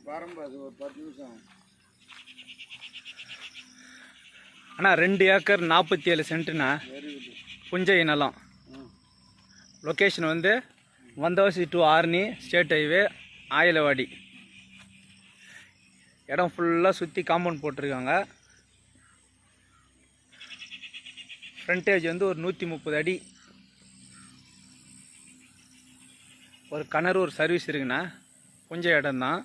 வரம்பு ஒரு 10 நிமிஷம். அண்ணா 2 ஏக்கர் 47 சென்ட்டுண்ணா புஞ்சை நிலம். லொக்கேஷன் வந்து Vandavasi to Arni state highway Ayilavadi. இடம் ஃபுல்லாக சுற்றி காம்பவுண்ட் போட்டிருக்காங்க. ஃப்ரண்டேஜ் வந்து ஒரு 130 அடி. ஒரு கிணறு ஒரு சர்வீஸ் இருக்குண்ணா. புஞ்சை இடம் தான்.